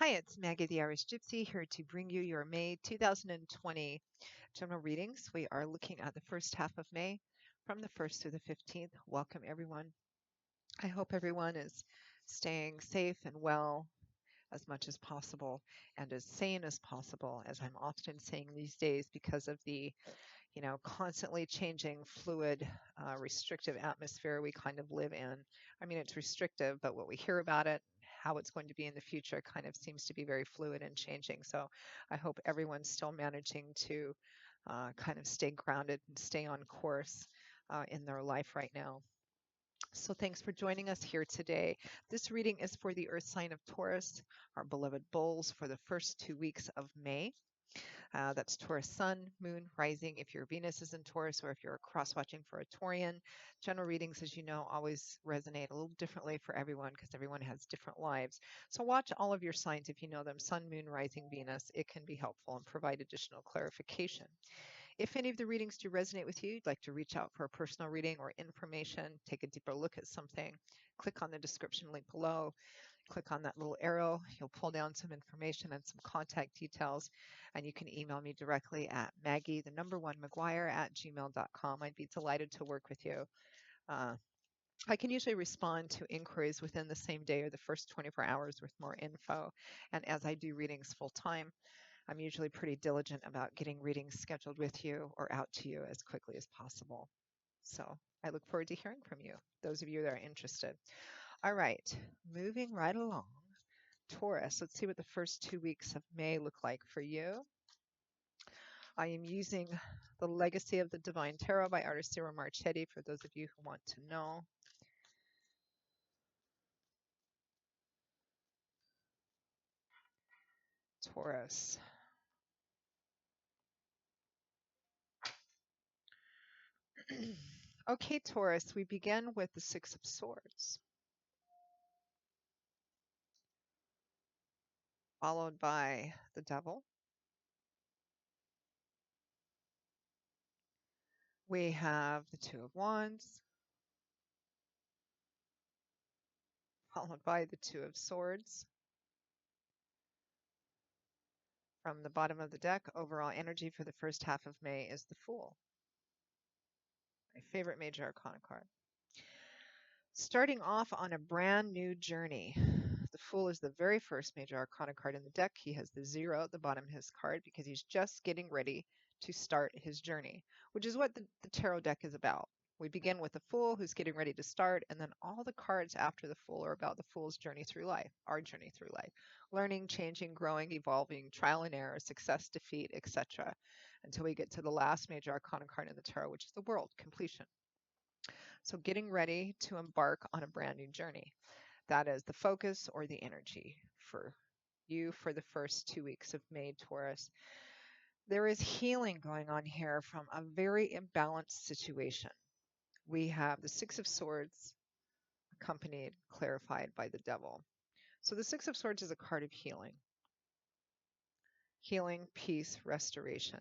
Hi, it's Maggie the Irish Gypsy here to bring you your May 2020 general readings. We are looking at the first half of May from the 1st through the 15th. Welcome, everyone. I hope everyone is staying safe and well as much as possible and as sane as possible, as I'm often saying these days because of the constantly changing fluid, restrictive atmosphere we kind of live in. I mean, it's restrictive, but what we hear about it, how it's going to be in the future, kind of seems to be very fluid and changing. So I hope everyone's still managing to kind of stay grounded and stay on course in their life right now. So thanks for joining us here today. This reading is for the Earth sign of Taurus, our beloved bulls, for the first 2 weeks of May. That's Taurus Sun, Moon, Rising, if your Venus is in Taurus, or if you're cross watching for a Taurian. General readings, as you know, always resonate a little differently for everyone because everyone has different lives. So watch all of your signs if you know them: Sun, Moon, Rising, Venus. It can be helpful and provide additional clarification. If any of the readings do resonate with you, you'd like to reach out for a personal reading or information, take a deeper look at something, click on the description link below. Click on that little arrow. You'll pull down some information and some contact details, and you can email me directly at Maggie, the number one McGuire at gmail.com. I'd be delighted to work with you. Uh, I can usually respond to inquiries within the same day or the first 24 hours with more info. And as I do readings full time, I'm usually pretty diligent about getting readings scheduled with you or out to you as quickly as possible. So I look forward to hearing from you, those of you that are interested. All right, moving right along. Taurus, let's see what the first 2 weeks of May look like for you. I am using the Legacy of the Divine Tarot by Artistira Marchetti for those of you who want to know. Taurus. Okay, Taurus, we begin with the Six of Swords, followed by the Devil. We have the Two of Wands, followed by the Two of Swords. From the bottom of the deck, overall energy for the first half of May is the Fool, my favorite major arcana card. Starting off on a brand new journey. The Fool is the very first major arcana card in the deck. He has the 0 at the bottom of his card because he's just getting ready to start his journey, which is what the tarot deck is about. We begin with the Fool who's getting ready to start, and then all the cards after the Fool are about the Fool's journey through life, our journey through life, learning, changing, growing, evolving, trial and error, success, defeat, etc., until we get to the last major arcana card in the tarot, which is the World, completion. So getting ready to embark on a brand new journey. That is the focus or the energy for you for the first 2 weeks of May, Taurus. There is healing going on here from a very imbalanced situation. We have the Six of Swords accompanied, clarified by the Devil. So the Six of Swords is a card of healing. Healing, peace, restoration.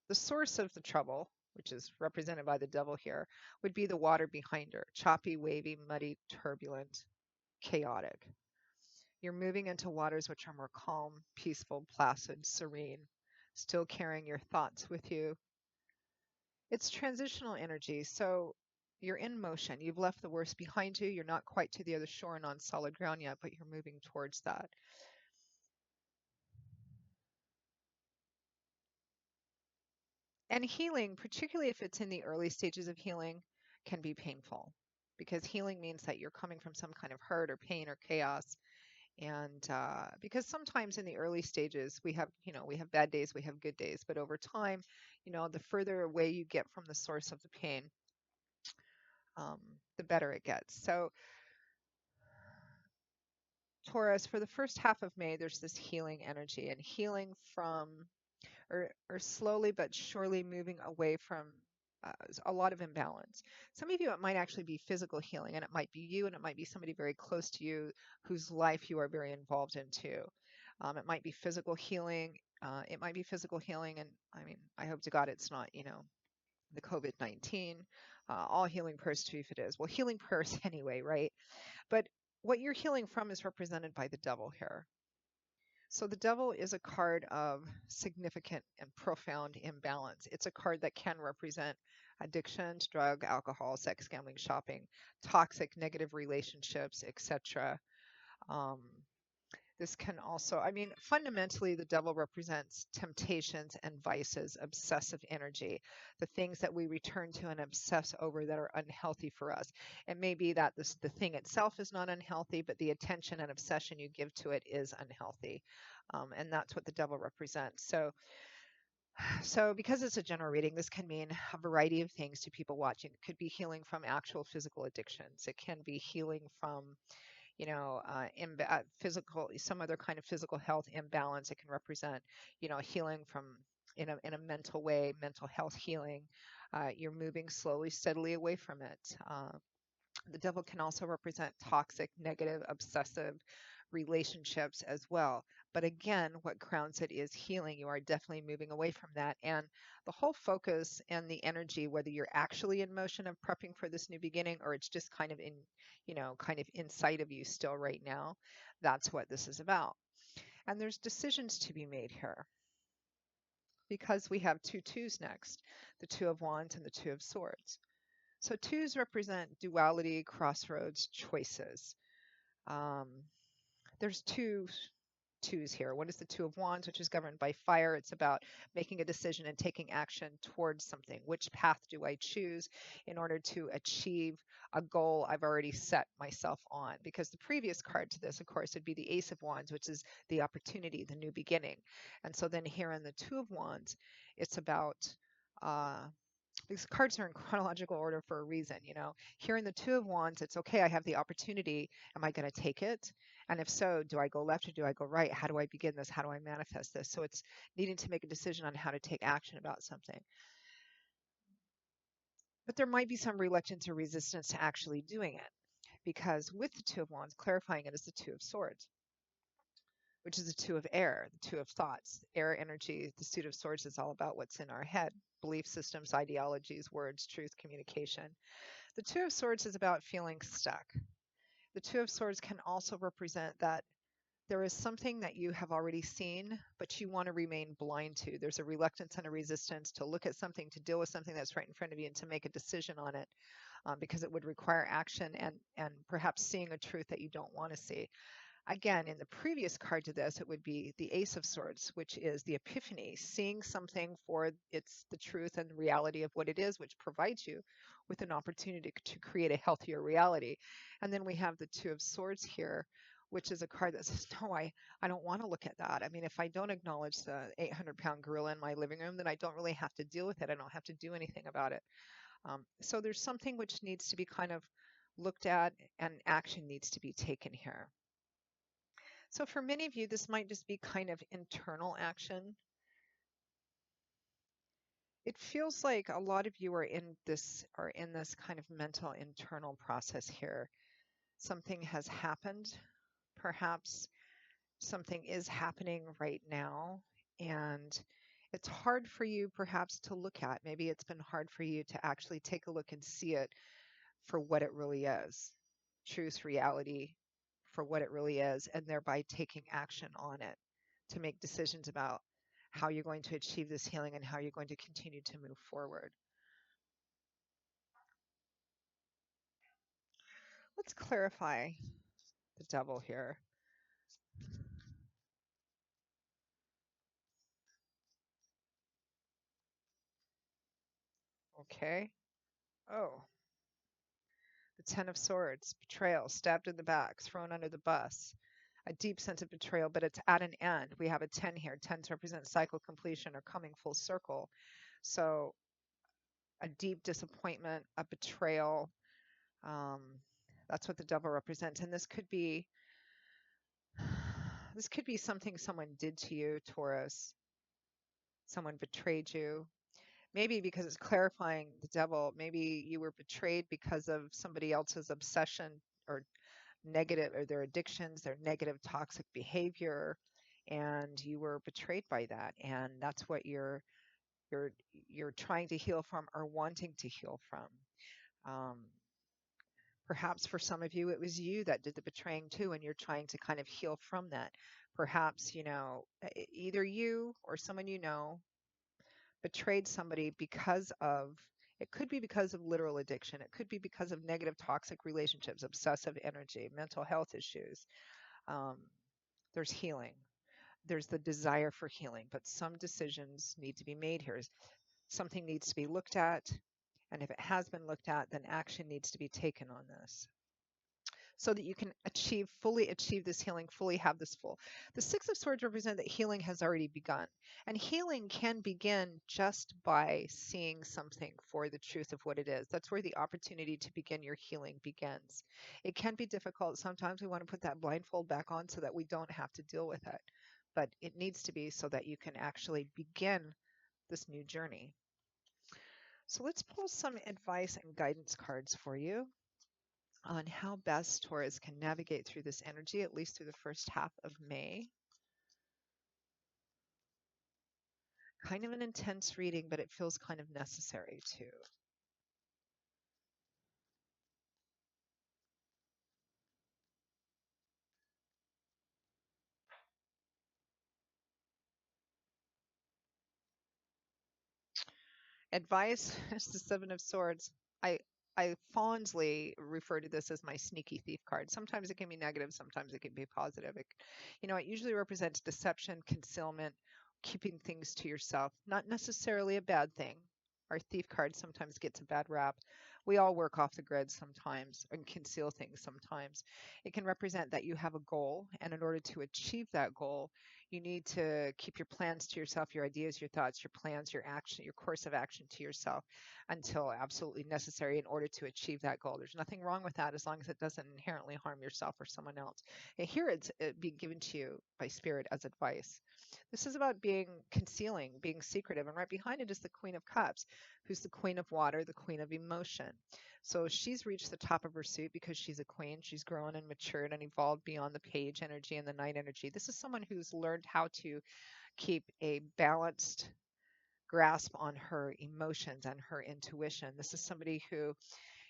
The source of the trouble, which is represented by the Devil here, would be the water behind her. Choppy, wavy, muddy, turbulent, chaotic. You're moving into waters which are more calm, peaceful, placid, serene, still carrying your thoughts with you. It's transitional energy, so you're in motion. You've left the worst behind you. You're not quite to the other shore and on solid ground yet, but you're moving towards that. And healing, particularly if it's in the early stages of healing, can be painful because healing means that you're coming from some kind of hurt or pain or chaos. And because sometimes in the early stages, we have bad days, we have good days, but over time, the further away you get from the source of the pain, um, the better it gets. So Taurus, for the first half of May, there's this healing energy and healing from or slowly but surely moving away from a lot of imbalance. Some of you, it might actually be physical healing, and it might be you, and it might be somebody very close to you whose life you are very involved in too. It might be physical healing. It might be physical healing, and I mean, I hope to God it's not, the COVID-19. All healing prayers to you if it is. Well, healing prayers anyway, right? But what you're healing from is represented by the devil here. So the devil is a card of significant and profound imbalance. It's a card that can represent addictions, drug, alcohol, sex, gambling, shopping, toxic, negative relationships, etc. Um, this can also, I mean, fundamentally, the devil represents temptations and vices, obsessive energy, the things that we return to and obsess over that are unhealthy for us. It may be that the thing itself is not unhealthy, but the attention and obsession you give to it is unhealthy. And that's what the devil represents. So because it's a general reading, this can mean a variety of things to people watching. It could be healing from actual physical addictions. It can be healing from physical, some other kind of physical health imbalance. It can represent, healing from in a mental way, mental health healing. You're moving slowly, steadily away from it. The devil can also represent toxic, negative, obsessive relationships as well. But again, what grounds it is healing. You are definitely moving away from that. And the whole focus and the energy, whether you're actually in motion of prepping for this new beginning or it's just kind of kind of inside of you still right now, that's what this is about. And there's decisions to be made here because we have two twos next, the Two of Wands and the Two of Swords. So twos represent duality, crossroads, choices. Um, there's two twos here. One is the Two of Wands, which is governed by fire. It's about making a decision and taking action towards something. Which path do I choose in order to achieve a goal I've already set myself on? Because the previous card to this, of course, would be the Ace of Wands, which is the opportunity, the new beginning. And so then here in the Two of Wands, it's about uh, these cards are in chronological order for a reason. Here in the Two of Wands, it's okay, I have the opportunity. Am I going to take it? And if so, do I go left or do I go right? How do I begin this? How do I manifest this? So it's needing to make a decision on how to take action about something. But there might be some reluctance or resistance to actually doing it because with the Two of Wands, clarifying it is the Two of Swords, which is the Two of Air, the Two of Thoughts. Air energy, the Suit of Swords is all about what's in our head, belief systems, ideologies, words, truth, communication. The Two of Swords is about feeling stuck. The Two of Swords can also represent that there is something that you have already seen, but you want to remain blind to. There's a reluctance and a resistance to look at something, to deal with something that's right in front of you, and to make a decision on it because it would require action and perhaps seeing a truth that you don't want to see. Again, in the previous card to this, it would be the Ace of Swords, which is the epiphany, seeing something for it's the truth and the reality of what it is, which provides you with an opportunity to create a healthier reality. And then we have the Two of Swords here, which is a card that says, no, I don't want to look at that. I mean, if I don't acknowledge the 800-pound gorilla in my living room, then I don't really have to deal with it. I don't have to do anything about it. So there's something which needs to be kind of looked at and action needs to be taken here. So for many of you, this might just be kind of internal action. It feels like a lot of you are in this kind of mental internal process here. Something has happened. Perhaps something is happening right now, and it's hard for you perhaps to look at. Maybe it's been hard for you to actually take a look and see it for what it really is. Truth, reality, for what it really is, and thereby taking action on it to make decisions about how you're going to achieve this healing and how you're going to continue to move forward. Let's clarify the devil here. Okay. Oh, the Ten of Swords, betrayal, stabbed in the back, thrown under the bus. A deep sense of betrayal, but it's at an end. We have a 10 here. 10s represent cycle completion or coming full circle. So a deep disappointment, a betrayal. Um, that's what the devil represents. And this could be something someone did to you, Taurus. Someone betrayed you. Maybe because it's clarifying the devil, maybe you were betrayed because of somebody else's obsession or negative, or their addictions, their negative toxic behavior, and you were betrayed by that. And that's what you're you're trying to heal from or wanting to heal from. Um, Perhaps for some of you, it was you that did the betraying too, and you're trying to kind of heal from that. Perhaps, either you or someone you know betrayed somebody because of, it could be because of literal addiction, it could be because of negative toxic relationships, obsessive energy, mental health issues. Um, there's healing, there's the desire for healing, but some decisions need to be made here. Something needs to be looked at, and if it has been looked at, then action needs to be taken on this so that you can fully achieve this healing, fully have this full. The Six of Swords represent that healing has already begun. And healing can begin just by seeing something for the truth of what it is. That's where the opportunity to begin your healing begins. It can be difficult. Sometimes we want to put that blindfold back on so that we don't have to deal with it. But it needs to be so that you can actually begin this new journey. So let's pull some advice and guidance cards for you on how best Taurus can navigate through this energy, at least through the first half of May. Kind of an intense reading, but it feels kind of necessary too. Advice is the Seven of Swords. I I fondly refer to this as my sneaky thief card. Sometimes it can be negative, sometimes it can be positive. It usually represents deception, concealment, keeping things to yourself. Not necessarily a bad thing. Our thief card sometimes gets a bad rap. We all work off the grid sometimes and conceal things sometimes. It can represent that you have a goal, and in order to achieve that goal, you need to keep your plans to yourself, your ideas, your thoughts, your plans, your action, your course of action to yourself until absolutely necessary in order to achieve that goal. There's nothing wrong with that as long as it doesn't inherently harm yourself or someone else. And here it's being given to you by Spirit as advice. This is about being concealing, being secretive. And right behind it is the Queen of Cups, who's the Queen of Water, the Queen of Emotion. So she's reached the top of her suit because she's a queen. She's grown and matured and evolved beyond the page energy and the night energy. This is someone who's learned how to keep a balanced grasp on her emotions and her intuition. This is somebody who,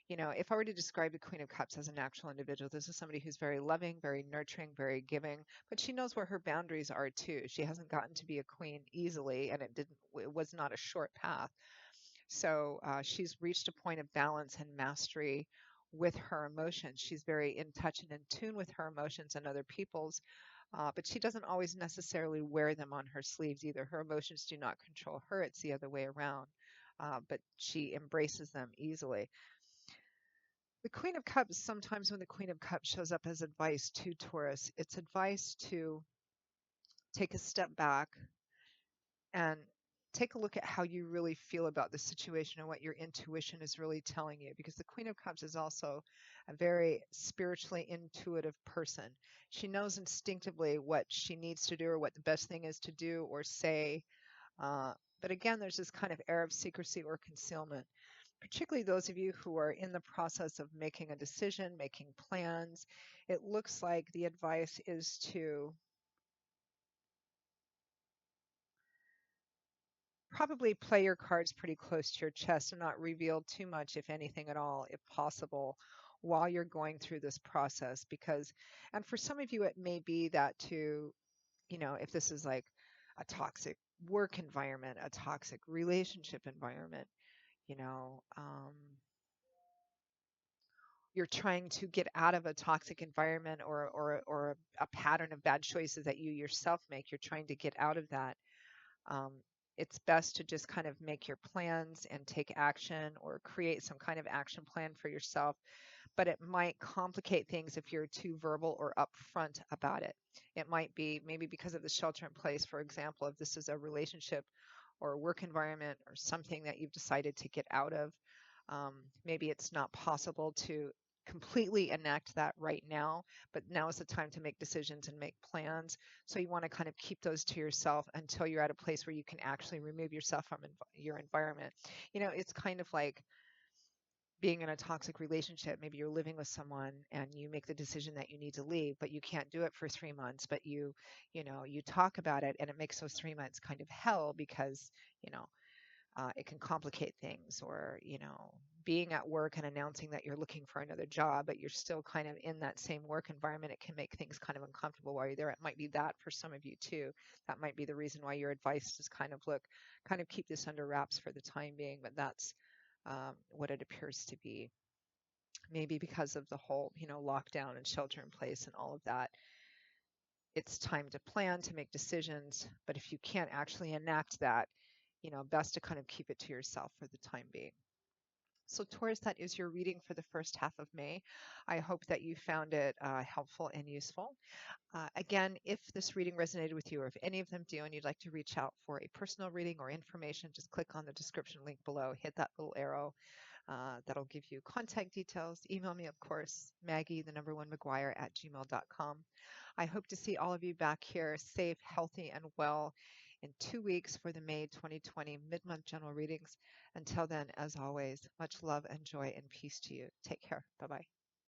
if I were to describe the Queen of Cups as an actual individual, this is somebody who's very loving, very nurturing, very giving, but she knows where her boundaries are too. She hasn't gotten to be a queen easily, and it was not a short path. So she's reached a point of balance and mastery with her emotions. She's very in touch and in tune with her emotions and other people's, but she doesn't always necessarily wear them on her sleeves either. Her emotions do not control her, it's the other way around, but she embraces them easily. The Queen of Cups, sometimes when the Queen of Cups shows up as advice to Taurus, it's advice to take a step back and take a look at how you really feel about the situation and what your intuition is really telling you. Because the Queen of Cups is also a very spiritually intuitive person. She knows instinctively what she needs to do or what the best thing is to do or say. Uh, but again, there's this kind of air of secrecy or concealment, particularly those of you who are in the process of making a decision, making plans. It looks like the advice is to probably play your cards pretty close to your chest and not reveal too much, if anything at all, if possible, while you're going through this process. And for some of you, it may be that if this is like a toxic work environment, a toxic relationship environment, you know, um, you're trying to get out of a toxic environment or a pattern of bad choices that you yourself make. You're trying to get out of that. um, it's best to just kind of make your plans and take action or create some kind of action plan for yourself. But it might complicate things if you're too verbal or upfront about it. It might be maybe because of the shelter in place, for example, if this is a relationship or a work environment or something that you've decided to get out of. Maybe it's not possible to completely enact that right now, but now is the time to make decisions and make plans. So you want to kind of keep those to yourself until you're at a place where you can actually remove yourself from your environment. It's kind of like being in a toxic relationship. Maybe you're living with someone and you make the decision that you need to leave, but you can't do it for 3 months, but you talk about it, and it makes those 3 months kind of hell because, it can complicate things, or being at work and announcing that you're looking for another job, but you're still kind of in that same work environment, it can make things kind of uncomfortable while you're there. It might be that for some of you too. That might be the reason why your advice is kind of look, kind of keep this under wraps for the time being, but that's what it appears to be. Maybe because of the whole, lockdown and shelter in place and all of that, it's time to plan, to make decisions. But if you can't actually enact that, best to kind of keep it to yourself for the time being. So, Taurus, that is your reading for the first half of May. I hope that you found it helpful and useful. Again, if this reading resonated with you or if any of them do and you'd like to reach out for a personal reading or information, just click on the description link below, hit that little arrow. That'll give you contact details. Email me, of course, Maggie, the number one McGuire at gmail.com. I hope to see all of you back here safe, healthy, and well in 2 weeks for the May 2020 mid-month general readings. Until then, as always, much love and joy and peace to you. Take care. Bye-bye.